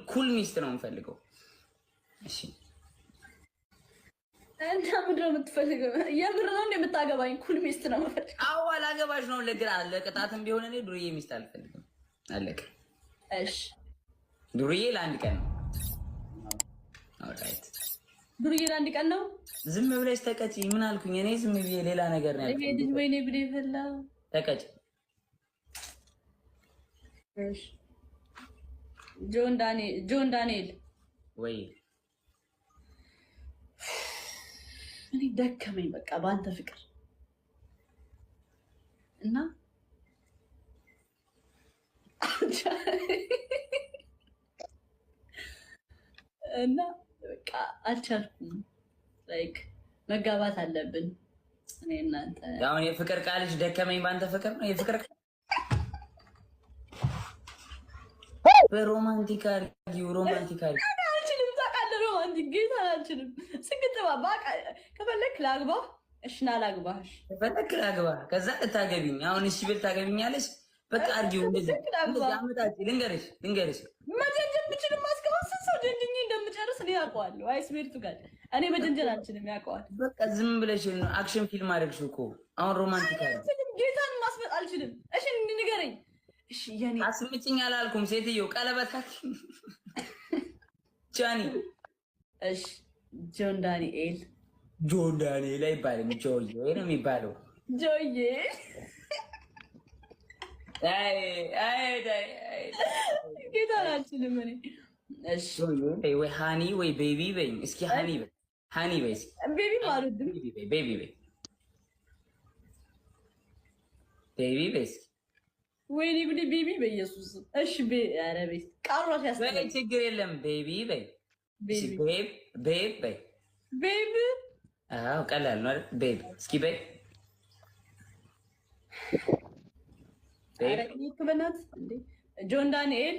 ኩል ሚስት ነው የምፈልገው። እሺ እና ምንድን ነው የምትፈልገው? የምር ነው እንደምታገባኝ? ኩል ሚስት ነው የምፈልገው። አዎ አላገባሽ ነው ለቅጣትም ቢሆን እኔ ዱርዬ ሚስት አልፈልግም። አለቀ። እሺ ዱርዬ ለአንድ ቀን ነው። ኦልራይት ዱርዬ ለአንድ ቀን ነው። ዝም ብለሽ ተቀጪ። ምን አልኩኝ እኔ? ዝም ብዬ ሌላ ነገር ነው ያልኩኝ። ልጅ ወይኔ ብዴ ፈላ። ተቀጪ። እሺ ጆን ዳንኤል ወይ እኔ ደከመኝ በቃ በአንተ ፍቅር እና በቃ አልቻልኩም። ላይክ መጋባት አለብን እኔ እናንተ። አሁን የፍቅር ቃልሽ ደከመኝ በአንተ ፍቅር ነው የፍቅር ቃል በሮማንቲካል አልችልም። ታውቃለህ ሮማንቲክ ጌታ አልችልም። ስግጥባ በቃ ከፈለክ ላግባ። እሺ ና ላግባሽ። ከፈለክ ላግባ። ከዛ ልታገቢኝ። አሁን እሺ ብል ታገቢኛለሽ። በቃ አርጊው እንደዚህ አመጣጭ። ልንገርሽ መጀንጀን ብችልም ማስገባት ሰው ጀንጅኝ እንደምጨርስ እኔ ያውቀዋለሁ። አይስሜርቱ ጋር እኔ መጀንጀን አልችልም። ያውቀዋል። በቃ ዝም ብለሽ አክሽን ፊልም አደረግሽ እኮ አሁን ሮማንቲክ አልችልም። ጌታን ማስመጥ አልችልም። እሺ ንገረኝ። እሺ የኔ አስምጭኝ አላልኩም። ሴትዮ ቀለበት ጃኒ። እሺ ጆን ዳንኤል አይባልም። ጆዬ ነው የሚባለው። ጆዬ ጌታ አልችልም እኔ። እሺ ወይ ሃኒ ወይ ቤቢ በይ እስኪ። ሃኒ በይ ቤቢ ማለት ቤቢ በይ እስኪ። ወይኔ ጉዴ ቤቢ በኢየሱስ። እሺ ኧረ ቤት ቃሯት ያስጠላል። ችግር የለም ቤቢ በይ ቤብ በይ። ቤብ አዎ ቀላል ነው አይደል? ቤብ እስኪ በይ። ኧረ በእናትህ እንዴ ጆን ዳንኤል